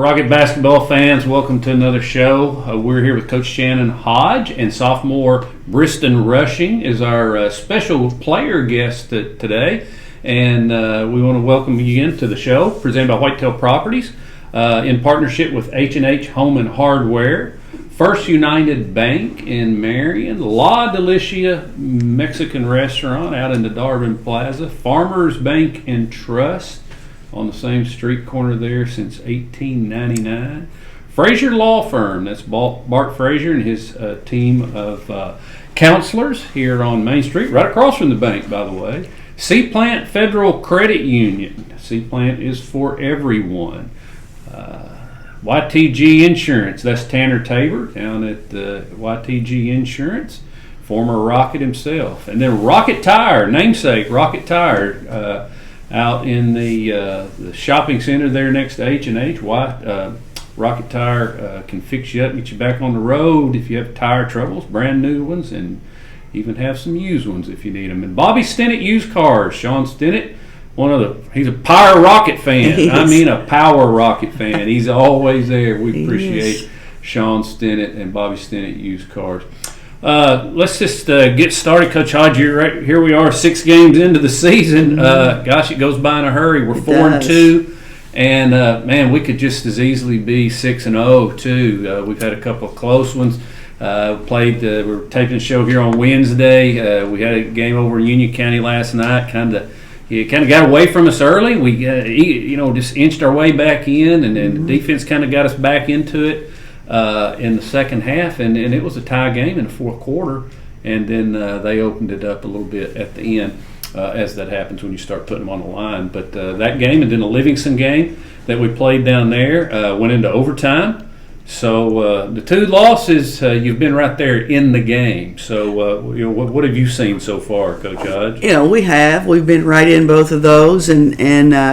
Rocket basketball fans, welcome to another show. We're here with Coach Shannon Hodge, and sophomore Bristyn Rushing is our special player guest today. And we want to welcome you into the show, presented by WHITETAIL Properties, in partnership with H&H Home and Hardware, First United Bank in Marion, La Delicia Mexican Restaurant out in the Darwin Plaza, Farmers Bank and Trust on the same street corner there since 1899. Frazer Law Firm, that's Bart Frazer and his team of counselors here on Main Street, right across from the bank, by the way. C-Plant Federal Credit Union. C-Plant is for everyone. YTG Insurance, that's Tanner Tabor down at YTG Insurance, former Rocket himself. And then Rocket Tire, namesake Rocket Tire, out in the shopping center there next to H&H. Rocket Tire can fix you up, get you back on the road if you have tire troubles, brand new ones, and even have some used ones if you need them. And Bobby Stinnett Used Cars, Sean Stinnett, he's a Power Rocket fan. I mean a Power Rocket fan. He's always there. We appreciate Sean Stinnett and Bobby Stinnett Used Cars. Let's just get started, Coach Hodge. Here we are, 6 games into the season. Gosh, it goes by in a hurry. We're 4-2, and man, we could just as easily be 6-0 too. We've had a couple of close ones. We're taping a show here on Wednesday. We had a game over in Union County last night. Kind of got away from us early. We just inched our way back in, and then the defense kind of got us back into it in the second half, and it was a tie game in the fourth quarter, and then they opened it up a little bit at the end, as that happens when you start putting them on the line. But that game, and then the Livingston game that we played down there, went into overtime. So the 2 losses, you've been right there in the game. So what have you seen so far, Coach Hodge? We've been right in both of those, and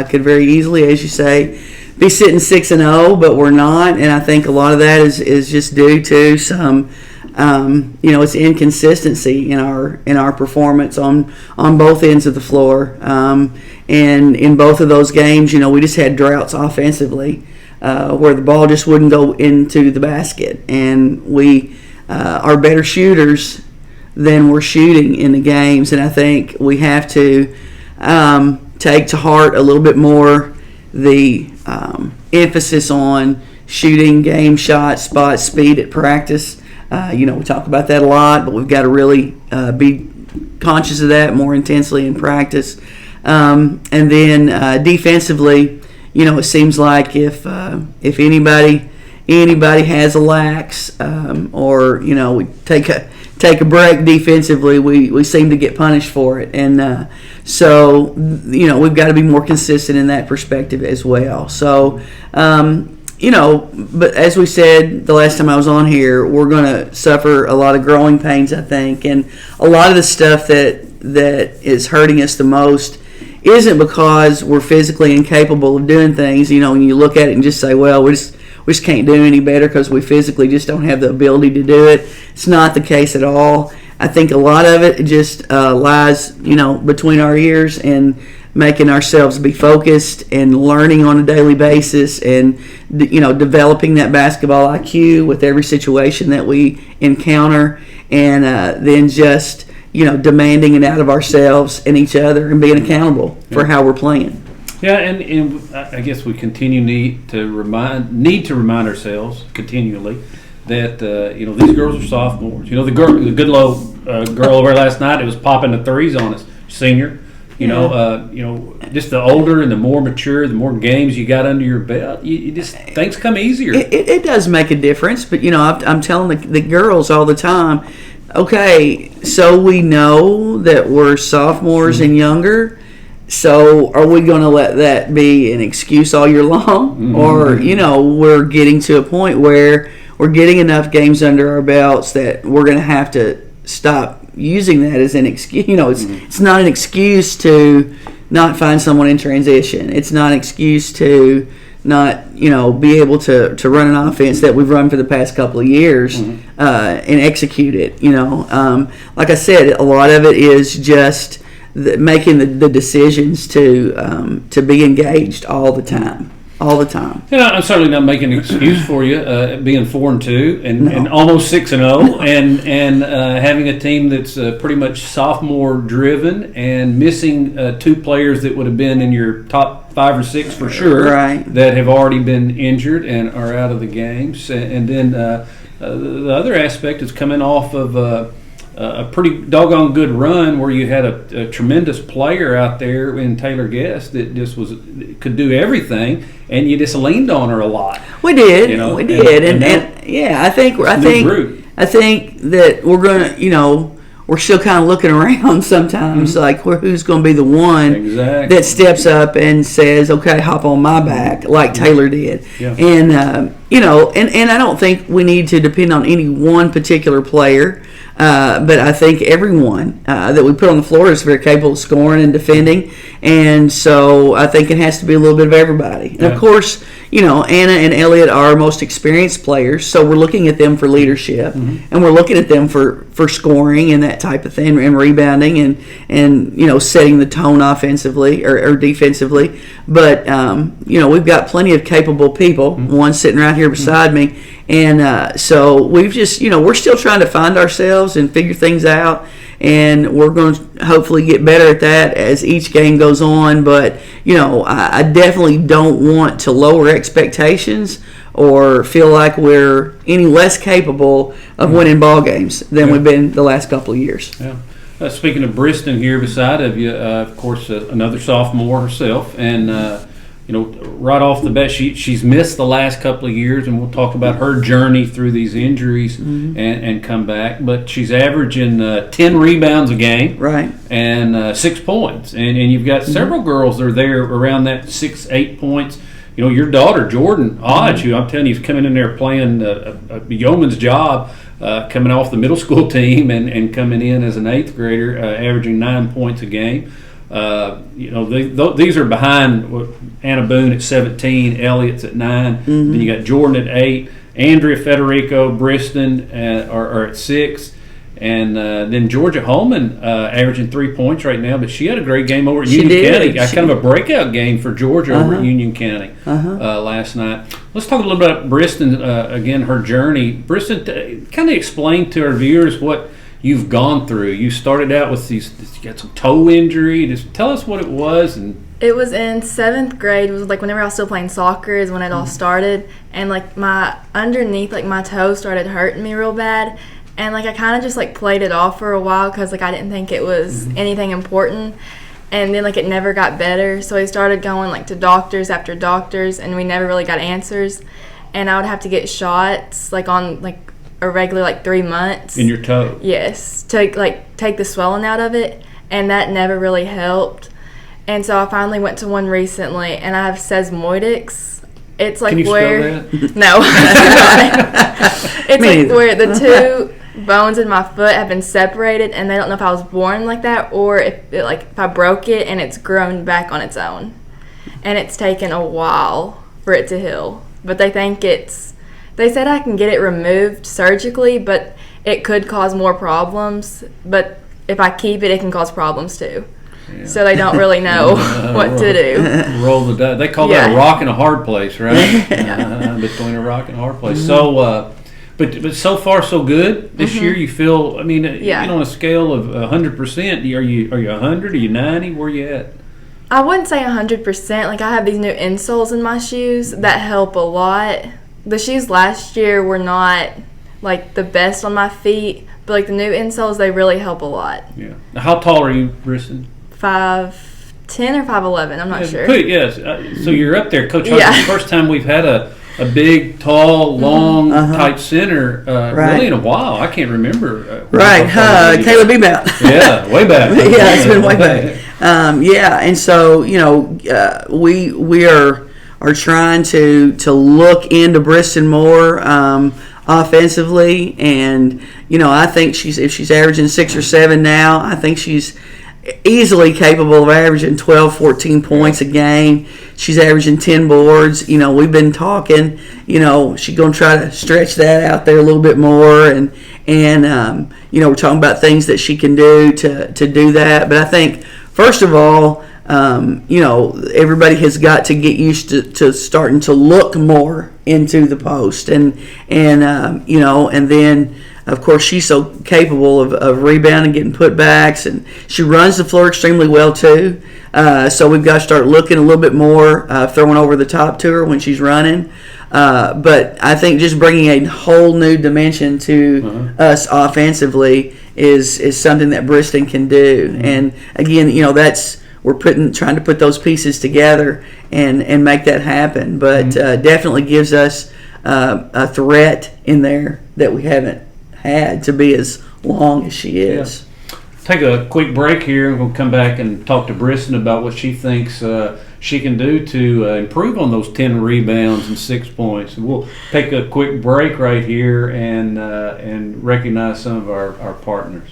could very easily, as you say, be sitting 6-0, but we're not. And I think a lot of that is just due to some it's inconsistency in our performance on both ends of the floor. And in both of those games, we just had droughts offensively. Where the ball just wouldn't go into the basket, and we are better shooters than we're shooting in the games, and I think we have to take to heart a little bit more the emphasis on shooting game shots, spot, speed at practice. We talk about that a lot, but we've got to really be conscious of that more intensely in practice. And then defensively, it seems like if anybody has a lax or we take a break defensively, we seem to get punished for it, and so we've got to be more consistent in that perspective as well. So but as we said the last time I was on here, we're going to suffer a lot of growing pains, I think, and a lot of the stuff that is hurting us the most isn't because we're physically incapable of doing things. When you look at it and just say, well, we just can't do any better because we physically just don't have the ability to do it. It's not the case at all. I think a lot of it just lies, between our ears and making ourselves be focused and learning on a daily basis and, developing that basketball IQ with every situation that we encounter, and then just demanding it out of ourselves and each other and being accountable for how we're playing. Yeah, and I guess we need to remind ourselves continually that these girls are sophomores. The good girl over last night, it was popping the threes on us, senior. Just the older and the more mature, the more games you got under your belt, things come easier. It does make a difference, but I'm telling the girls all the time. Okay, so we know that we're sophomores and younger, so are we going to let that be an excuse all year long? Or, we're getting to a point where we're getting enough games under our belts that we're going to have to stop using that as an excuse. It's not an excuse to not find someone in transition. It's not an excuse to not, be able to run an offense that we've run for the past couple of years and execute it. Like I said, a lot of it is just making the decisions to be engaged all the time. all the time. And I'm certainly not making an excuse for you being 4-2 and almost 6-0 and having a team that's pretty much sophomore driven and missing 2 players that would have been in your top 5 or 6 for sure, right, that have already been injured and are out of the games. And then the other aspect is coming off of a pretty doggone good run where you had a tremendous player out there in Taylor Guest that just could do everything, and you just leaned on her a lot. We did, and I think that we're gonna, we're still kind of looking around sometimes, like who's going to be the one that steps up and says, "Okay, hop on my back," like Taylor did. Yeah. And and I don't think we need to depend on any one particular player. But I think everyone that we put on the floor is very capable of scoring and defending, and so I think it has to be a little bit of everybody. And of course, Anna and Elliot are our most experienced players, so we're looking at them for leadership, and we're looking at them for scoring and that type of thing, and rebounding, and setting the tone offensively or defensively. But we've got plenty of capable people. One sitting right here beside me. And so we've just, we're still trying to find ourselves and figure things out, and we're going to hopefully get better at that as each game goes on. But, I definitely don't want to lower expectations or feel like we're any less capable of winning ball games than we've been the last couple of years. Yeah. Speaking of Bristyn here beside of you, of course, another sophomore herself, and right off the bat, she's missed the last couple of years, and we'll talk about her journey through these injuries and come back. But she's averaging 10 rebounds a game, right, and 6 points. And you've got several girls that are there around that 6-8 points. Your daughter, Jordan Hodge, who I'm telling you is coming in there playing a yeoman's job, coming off the middle school team and coming in as an 8th grader, averaging 9 points a game. These are behind Anna Boone at 17, Elliott's at 9. Then you got Jordan at 8, Andrea Federico, Bristyn are at 6, and then Georgia Holman averaging 3 points right now. But she had a great game over at Union County. Kind of a breakout game for Georgia over at Union County last night. Let's talk a little bit about Bristyn again. Her journey. Bristyn, kind of explain to our viewers what you've gone through. You started out with you got some toe injury. Just tell us what it was. And it was in 7th grade. It was like whenever I was still playing soccer is when it all started. And like my underneath, like my toe started hurting me real bad. And like I kind of just like played it off for a while because like I didn't think it was anything important. And then like it never got better. So I started going like to doctors after doctors, and we never really got answers. And I would have to get shots like on like a regular like 3 months in your toe. Yes, to like take the swelling out of it, and that never really helped. And so I finally went to one recently, and I have sesamoidics. It's like Can you where spell that? no, it's like where the 2 bones in my foot have been separated, and they don't know if I was born like that or if I broke it and it's grown back on its own, and it's taken a while for it to heal. But they think They said I can get it removed surgically, but it could cause more problems. But if I keep it, it can cause problems too. Yeah. So they don't really know what to do. Roll the dice. They call that a rock and a hard place, right? Between a rock and a hard place. So, but so far so good this year. You feel? I mean, on a scale of 100%, are you 100? Are you 90? Where are you at? I wouldn't say 100%. Like I have these new insoles in my shoes that help a lot. The shoes last year were not like the best on my feet, but like the new insoles, they really help a lot. Yeah. Now, how tall are you, Bristyn? 5'10" or 5'11", I'm not sure. Yes. So you're up there, Coach Hodge. The first time we've had a big, tall, long type center really in a while. I can't remember. Caleb Bebout. Yeah, way back. Yeah, it's been way back. And so we are trying to look into Bristyn more offensively, and I think if she's averaging 6 or 7 now, I think she's easily capable of averaging 12, 14 points a game. She's averaging 10 boards. We've been talking, she's going to try to stretch that out there a little bit more, and we're talking about things that she can do to do that. But I think, first of all, everybody has got to get used to starting to look more into the post, and then of course she's so capable of rebounding, getting putbacks, and she runs the floor extremely well too. So we've got to start looking a little bit more, throwing over the top to her when she's running. But I think just bringing a whole new dimension to us offensively is something that Bristyn can do. And again, we're trying to put those pieces together and make that happen. But definitely gives us a threat in there that we haven't had to be as long as she is. Take a quick break here, and we'll come back and talk to Bristyn about what she thinks she can do to improve on those 10 rebounds and 6 points. And we'll take a quick break right here and recognize some of our partners.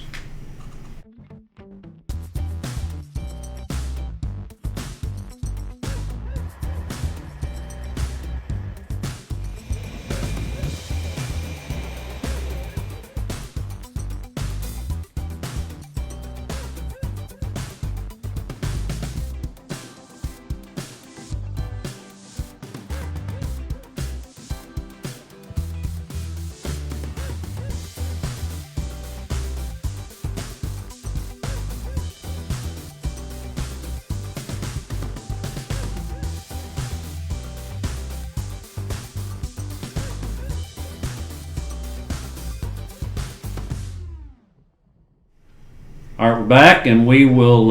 All right, we're back, and we will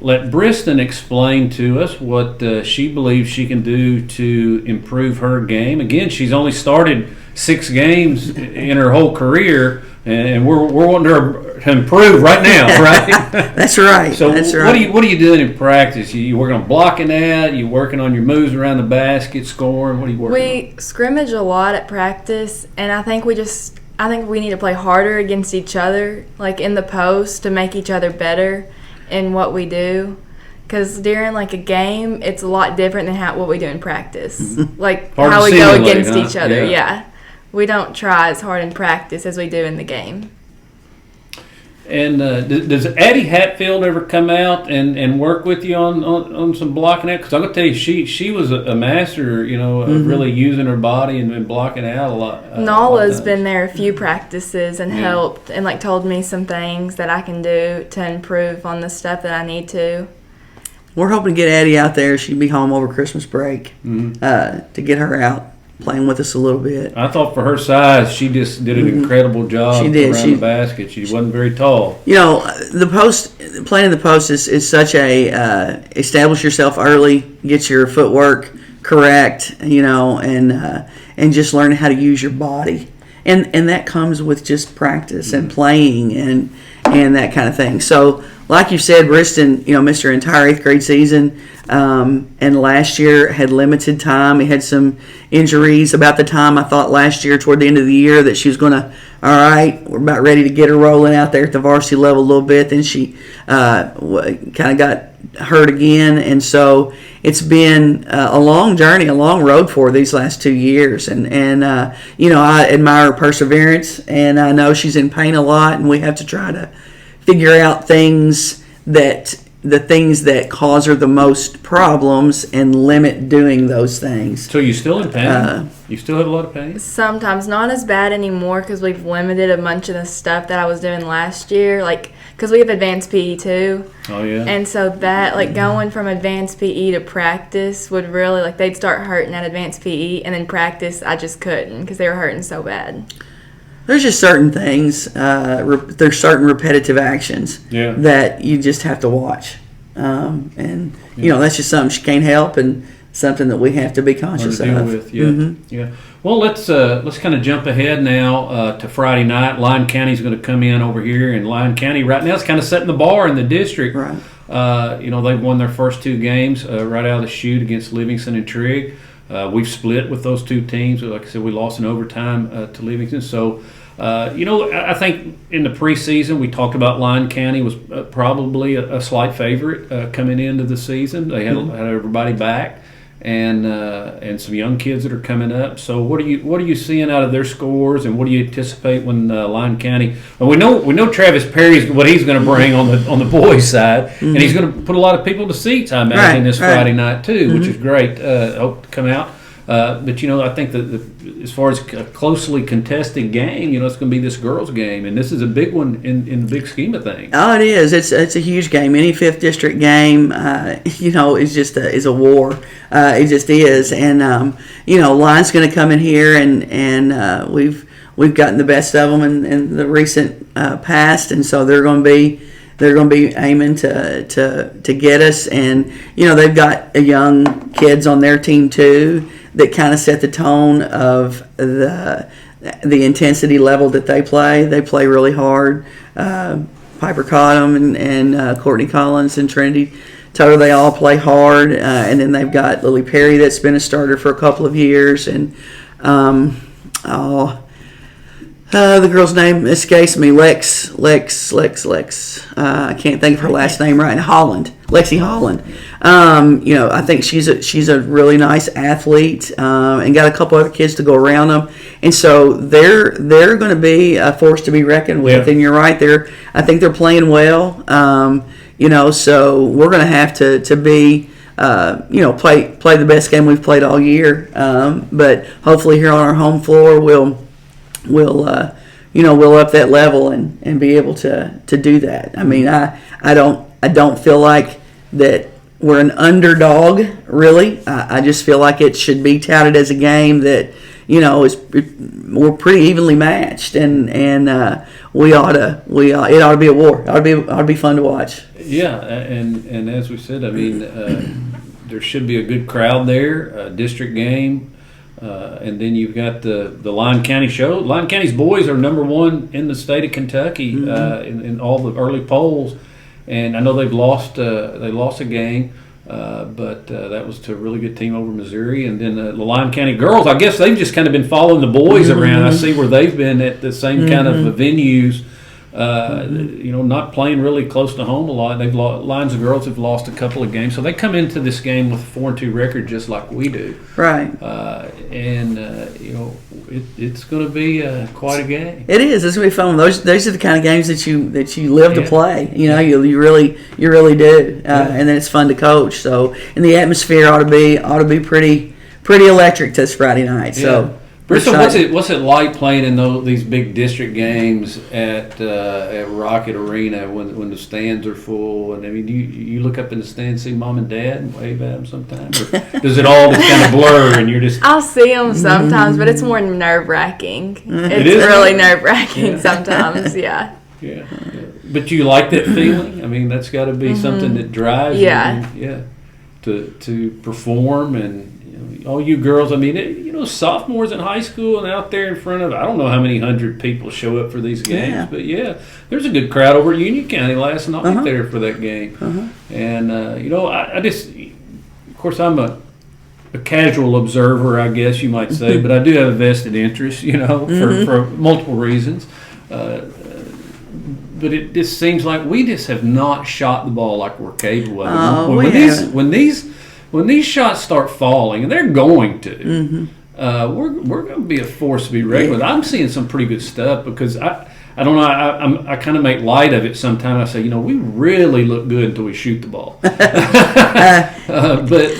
let Bristyn explain to us what she believes she can do to improve her game. Again, she's only started 6 games in her whole career, and we're wanting her to improve right now, right? That's right. So that's right. What are you doing in practice? You working on blocking that? You working on your moves around the basket, scoring? What are you working on? We scrimmage a lot at practice, and I think we need to play harder against each other, like in the post, to make each other better in what we do. Because during like a game, it's a lot different than what we do in practice. Like how we go against each other. Yeah. We don't try as hard in practice as we do in the game. And does Addie Hatfield ever come out and work with you on some blocking out? Because I'm going to tell you, she was a master, of really using her body and blocking out a lot. Nala's been there a few practices and helped and told me some things that I can do to improve on the stuff that I need to. We're hoping to get Addie out there. She'd be home over Christmas break to get her out playing with us a little bit. I thought for her size, she just did an incredible job around the basket. She wasn't very tall. The post, playing in the post is such a establish yourself early, get your footwork correct, and just learn how to use your body. And that comes with just practice and playing and that kind of thing. So, like you said, Bristyn, missed her entire 8th grade season, and last year had limited time. He had some injuries about the time I thought last year, toward the end of the year, that she was going to, all right, we're about ready to get her rolling out there at the varsity level a little bit. Then she kind of got hurt again, and so it's been a long journey, a long road for her these last 2 years. And I admire her perseverance, and I know she's in pain a lot, and we have to try to figure out the things that cause her the most problems and limit doing those things. So you still in pain? You still have a lot of pain? Sometimes. Not as bad anymore because we've limited a bunch of the stuff that I was doing last year. Because we have advanced PE too. Oh, yeah. And so that, going from advanced PE to practice would really, they'd start hurting at advanced PE, and then practice I just couldn't because they were hurting so bad. There's just certain things, there's certain repetitive actions that you just have to watch. That's just something she can't help and something that we have to be conscious deal of. With. Yeah. Well, let's kind of jump ahead now to Friday night. Lyon County's going to come in over here, and Lyon County right now is kind of setting the bar in the district. Right. They've won their first 2 games right out of the chute against Livingston and Trigg. We've split with those 2 teams. Like I said, we lost in overtime to Livingston. So, I think in the preseason we talked about Lyon County was probably a slight favorite coming into the season. They had everybody back. and some young kids that are coming up. So what are you seeing out of their scores, and what do you anticipate when Lyon County? Well, we know Travis Perry's what he's going to bring on the boys' side, and he's going to put a lot of people to seats, I imagine, this Friday night too, which is great. Hope to come out. But I think that as far as a closely contested game, it's going to be this girls' game, and this is a big one in the big scheme of things. Oh, it is. It's a huge game. Any 5th district game, is just is a war. It just is, and Lyon's going to come in here, and we've gotten the best of them in the recent past, and so they're going to be aiming to get us, and they've got young kids on their team too that kind of set the tone of the intensity level that they play. They play really hard. Piper Cottom and Courtney Collins and Trinity Toter, they all play hard, and then they've got Lily Perry that's been a starter for a couple of years, and the girl's name escapes me. Lex. I can't think of her last name right now. Lexi Holland. I think she's a really nice athlete, and got a couple other kids to go around them, and so they're going to be a force to be reckoned with. Yeah. And you're right, I think they're playing well. So we're going to have to be. Play the best game we've played all year. But hopefully here on our home floor we'll up that level and be able to do that. I mean, I don't feel like that we're an underdog, really. I just feel like it should be touted as a game that we're pretty evenly matched, and it ought to be a war. It ought to be fun to watch. Yeah, and as we said, I mean, there should be a good crowd there. District game. And then you've got the Lyon County show. Lyon County's boys are number 1 in the state of Kentucky in all the early polls, and I know they lost a game, but that was to a really good team over Missouri. And then the Lyon County girls, I guess they've just kind of been following the boys around. I see where they've been at the same kind of venues. Not playing really close to home a lot. Lyons of girls have lost a couple of games, so they come into this game with a 4-2 record just like we do. Right. It's going to be quite a game. It is. It's going to be fun. Those are the kind of games that you live to play. You really do, and then it's fun to coach. So, and the atmosphere ought to be pretty electric this Friday night. So. Bristol, what's it like playing in these big district games at Rocket Arena when the stands are full? And I mean, do you look up in the stands, see mom and dad, and wave at them sometimes, or does it all just kind of blur and you're just? I'll see them sometimes, but it's more nerve-wracking. It's really nerve-wracking sometimes. Yeah. Yeah. But you like that feeling? I mean, that's got to be something that drives you. To perform, and all you girls. I mean, sophomores in high school and out there in front of I don't know how many hundred people show up for these games, but there's a good crowd over at Union County last night there for that game. And I just, of course, I'm a casual observer, I guess you might say, but I do have a vested interest, for multiple reasons. But it just seems like we just have not shot the ball like we're capable of. When these shots start falling, and they're going to, we're going to be a force to be reckoned with. I'm seeing some pretty good stuff because I don't know. I kind of make light of it sometimes. I say, we really look good until we shoot the ball. But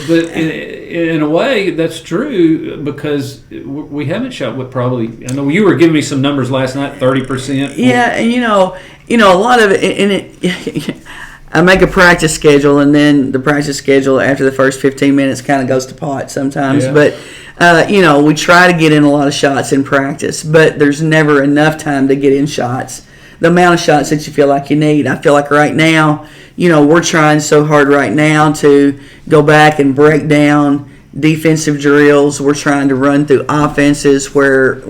in a way, that's true because we haven't shot what probably. I know you were giving me some numbers last night, 30%. Yeah, and a lot of it, and it. I make a practice schedule, and then the practice schedule after the first 15 minutes kind of goes to pot sometimes. Yeah. But, we try to get in a lot of shots in practice, but there's never enough time to get in shots. The amount of shots that you feel like you need. I feel like right now, we're trying so hard right now to go back and break down defensive drills. We're trying to run through offenses where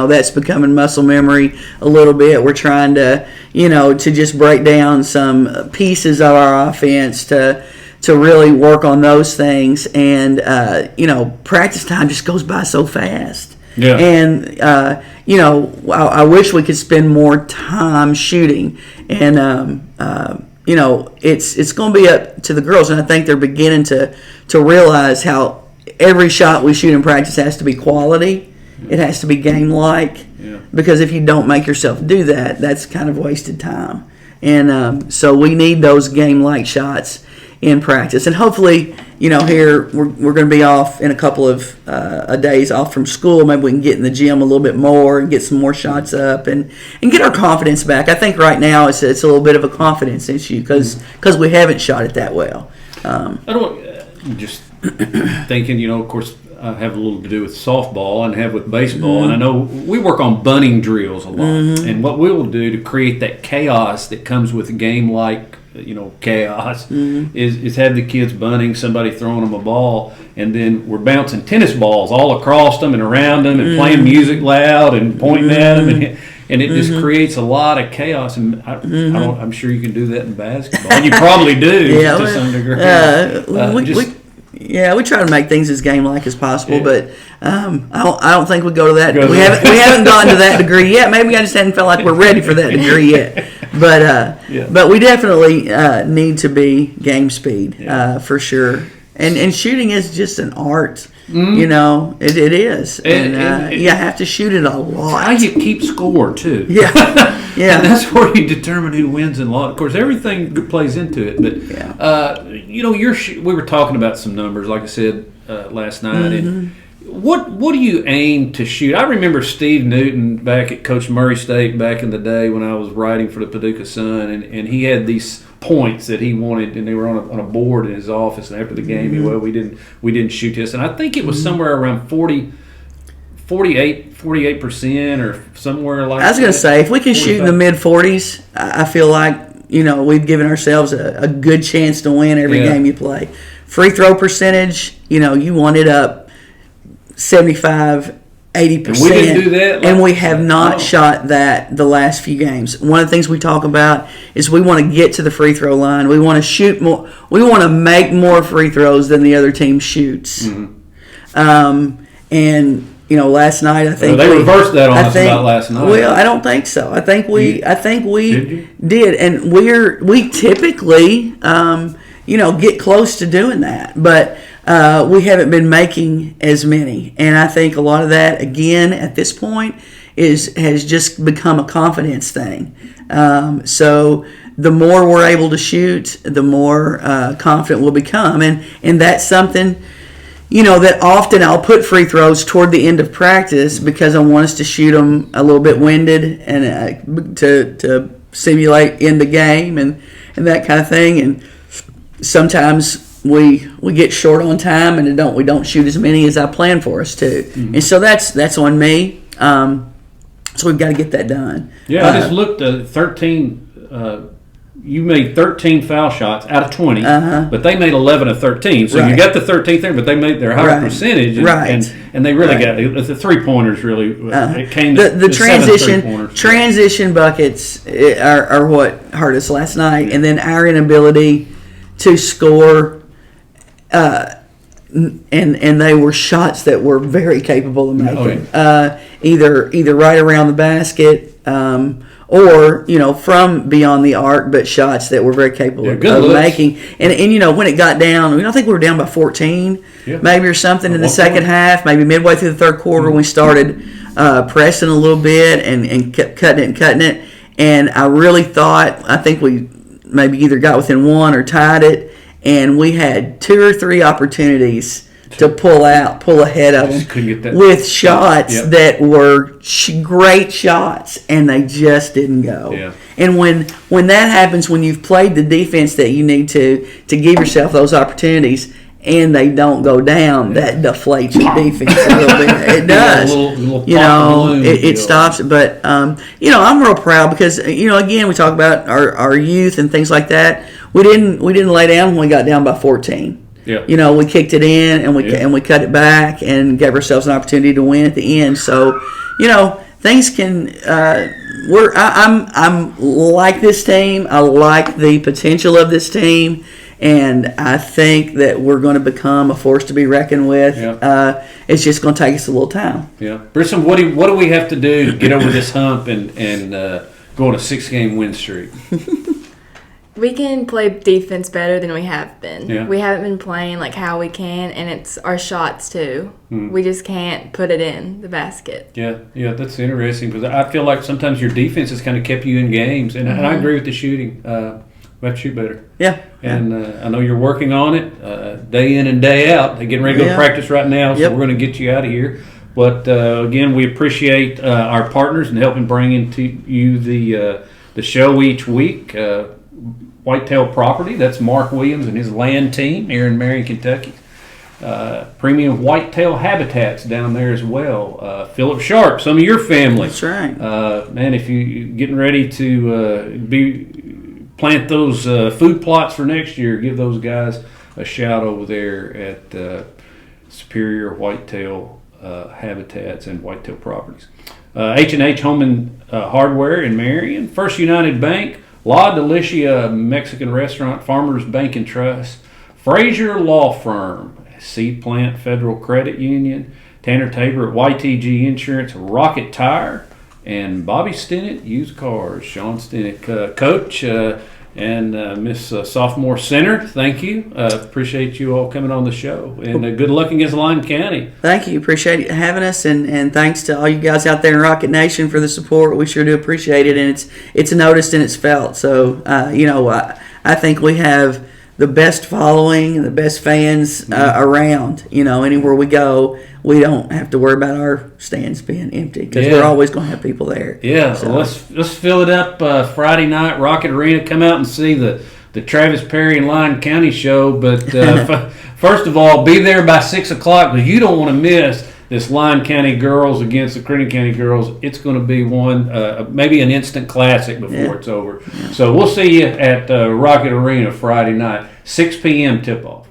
that's becoming muscle memory a little bit. We're trying to to just break down some pieces of our offense to really work on those things. And practice time just goes by so fast. Yeah. And I wish we could spend more time shooting. And it's going to be up to the girls, and I think they're beginning to realize how every shot we shoot in practice has to be quality. It has to be game-like. Yeah. Because if you don't make yourself do that, that's kind of wasted time. And so we need those game-like shots in practice. And hopefully, here we're going to be off in a couple of days off from school. Maybe we can get in the gym a little bit more and get some more shots up and get our confidence back. I think right now it's a little bit of a confidence issue because we haven't shot it that well. I don't just thinking, of course, I have a little to do with softball and have with baseball, and I know we work on bunting drills a lot. And what we will do to create that chaos that comes with a game like chaos is have the kids bunting, somebody throwing them a ball, and then we're bouncing tennis balls all across them and around them and playing music loud and pointing at them, and it just creates a lot of chaos. And I'm sure you can do that in basketball. And you probably do to some degree. We try to make things as game-like as possible, but I don't think we go to that. We haven't gotten to that degree yet. Maybe I just haven't felt like we're ready for that degree yet. But we definitely need to be game speed for sure. And shooting is just an art. It is, and you have to shoot it a lot. How you keep score too. Yeah. And that's where you determine who wins and lost. Of course, everything plays into it. But we were talking about some numbers, like I said last night. And what do you aim to shoot? I remember Steve Newton back at Coach Murray State back in the day when I was writing for the Paducah Sun, and he had these points that he wanted, and they were on a board in his office. And after the game, we didn't shoot this, and I think it was somewhere around 48% or somewhere like that. I was going to say, if we can shoot in the mid-40s, I feel like, we've given ourselves a good chance to win every game you play. Free throw percentage, you want it up 75, 80%. And we didn't do that. And we have not shot that the last few games. One of the things we talk about is we want to get to the free throw line. We want to shoot more. We want to make more free throws than the other team shoots. Last night I think they reversed that on us about last night. Well, I don't think so. I think we did, and we typically get close to doing that, but we haven't been making as many, and I think a lot of that again at this point has just become a confidence thing. So the more we're able to shoot, the more confident we'll become, and that's something. That often I'll put free throws toward the end of practice because I want us to shoot them a little bit winded and to simulate in the game and that kind of thing. And sometimes we get short on time and we don't shoot as many as I plan for us to. And so that's on me. So we've got to get that done. Yeah, I just looked at 13. You made 13 foul shots out of 20, but they made 11 of 13. So you got the 13th there, but they made their higher percentage, and they really got the 3-pointers. Really, it came the transition buckets are what hurt us last night, and then our inability to score. And they were shots that we're very capable of making, either right around the basket. Or from beyond the arc, but shots that we're very capable of making. And when it got down, I think we were down by 14, maybe or something in the second half. Maybe midway through the third quarter, we started pressing a little bit and kept cutting it. And I really thought, I think we maybe either got within one or tied it, and we had 2 or 3 opportunities to pull ahead of them with shots that were great shots, and they just didn't go. Yeah. And when that happens, when you've played the defense that you need to give yourself those opportunities, and they don't go down, that deflates your defense a little bit. It does. It stops it. But I'm real proud because again, we talk about our youth and things like that. We didn't lay down when we got down by 14. Yeah. We kicked it in and we cut it back and gave ourselves an opportunity to win at the end. So, things can. I'm like this team. I like the potential of this team, and I think that we're going to become a force to be reckoned with. Yeah. It's just going to take us a little time. Yeah, Bristyn, what do we have to do to get over this hump and go on a 6-game win streak? We can play defense better than we have been. Yeah. We haven't been playing like how we can, and it's our shots too. We just can't put it in the basket. Yeah, that's interesting because I feel like sometimes your defense has kind of kept you in games, and I agree with the shooting. We have to shoot better. Yeah. And I know you're working on it day in and day out. They're getting ready to go to practice right now, so we're going to get you out of here. But again, we appreciate our partners and helping bring into you the show each week. Whitetail Property, that's Mark Williams and his land team here in Marion, Kentucky. Premium Whitetail Habitats down there as well. Philip Sharp, some of your family. That's right. Man, if you're getting ready to plant those food plots for next year, give those guys a shout over there at Superior Whitetail Habitats and Whitetail Properties. H&H Home and Hardware in Marion. First United Bank. La Delicia Mexican Restaurant, Farmers Bank and Trust, Frazer Law Firm, Seed Plant Federal Credit Union, Tanner Tabor at YTG Insurance, Rocket Tire, and Bobby Stinnett Used Cars. Sean Stinnett, Coach, and Miss Sophomore Center, thank you. Appreciate you all coming on the show. And good luck against Lyon County. Thank you. Appreciate you having us, and thanks to all you guys out there in Rocket Nation for the support. We sure do appreciate it, and it's noticed and it's felt. So, I think we have the best following and the best fans around. Anywhere we go, we don't have to worry about our stands being empty because we're always going to have people there. Yeah, so let's fill it up Friday night, Rocket Arena. Come out and see the Travis Perry and Lyon County show. But first of all, be there by 6 o'clock because you don't want to miss this Lyon County girls against the Crittenden County girls. It's going to be one, maybe an instant classic before it's over. Yeah. So we'll see you at Rocket Arena Friday night, 6 p.m. tip-off.